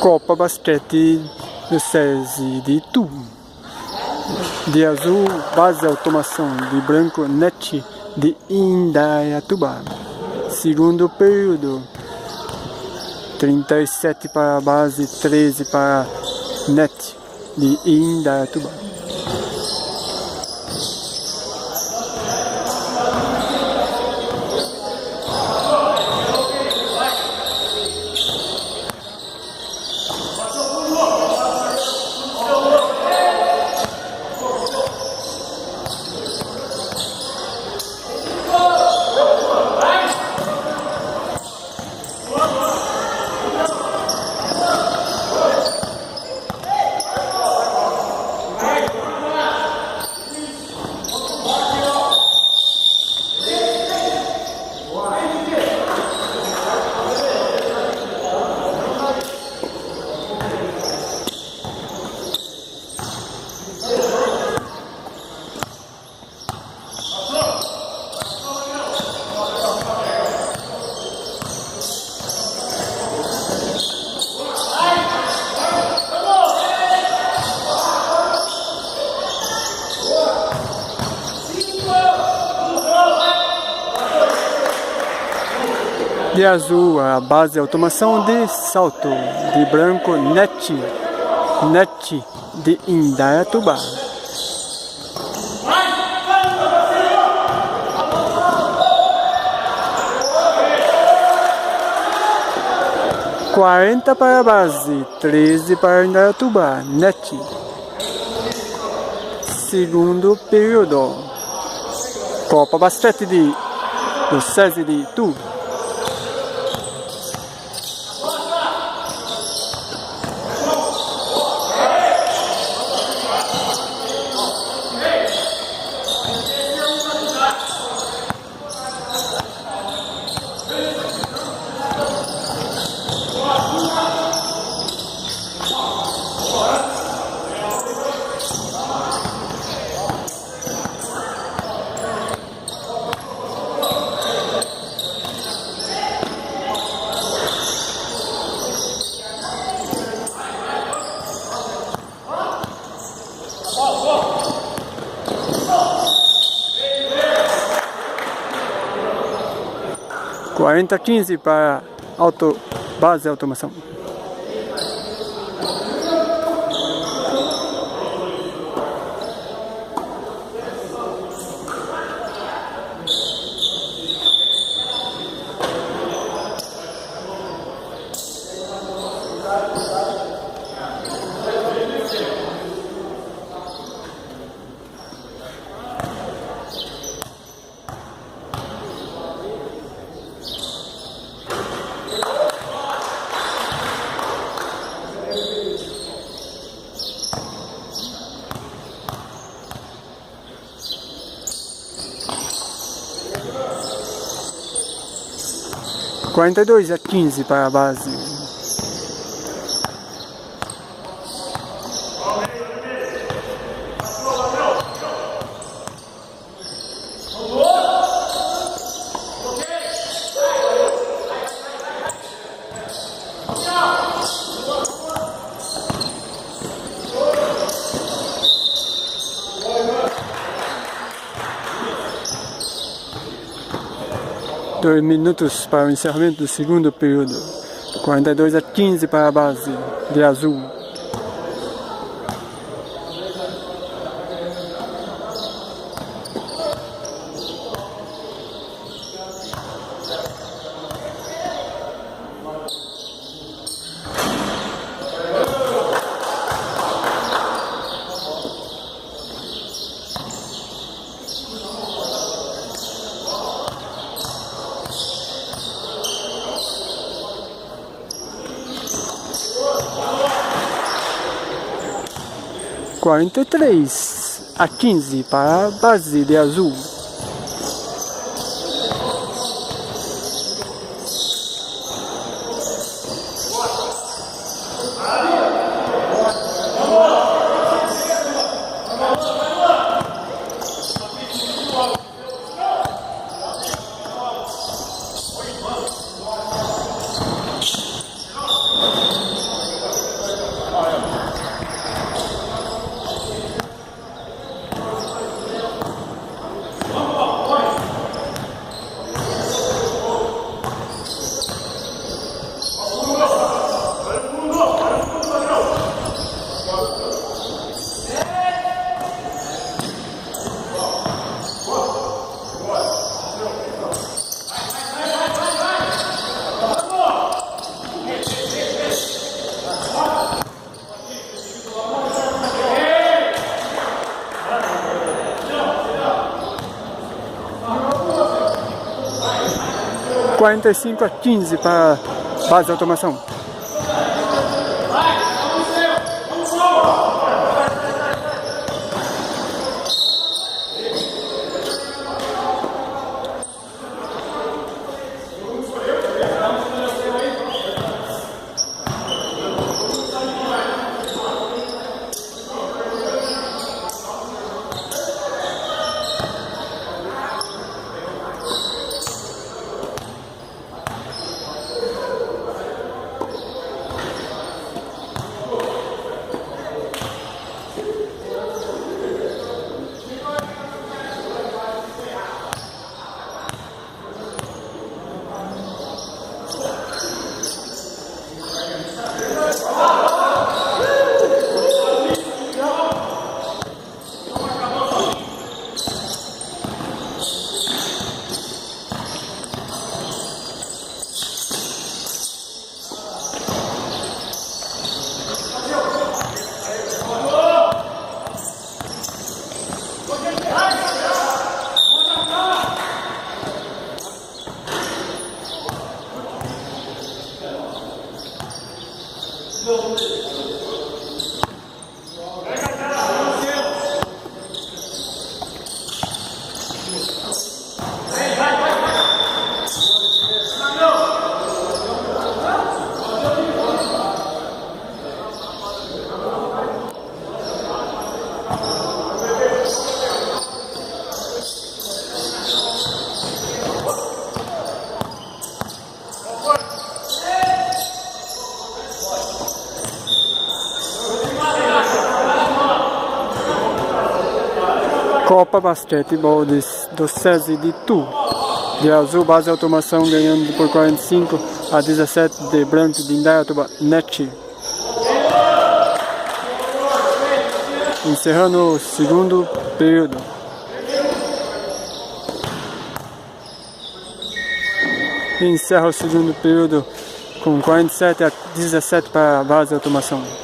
Copa Basquete do SESI de Itu. De azul, base automação. De branco, net de Indaiatuba. Segundo período, 37 para a base, 13 para net de Indaiatuba. De azul, a base automação de salto. De branco, net de Indaiatuba. $40 para a base, 13 para Indaiatuba, net. Segundo período. Copa Basquete do SESI de Itu. $40-15 para base automação. $42-15 para a base. Dois minutos para o encerramento do segundo período. 42-15 para a base de azul. $43-15 para a base de azul. 45 a 15 para base de automação. Copa Basquetebol do SESI de Itu. De azul, base de automação, ganhando por 45 a 17 de branco de Indaiatuba NET. Encerrando o segundo período. Encerra o segundo período com 47 a 17 para a base de automação.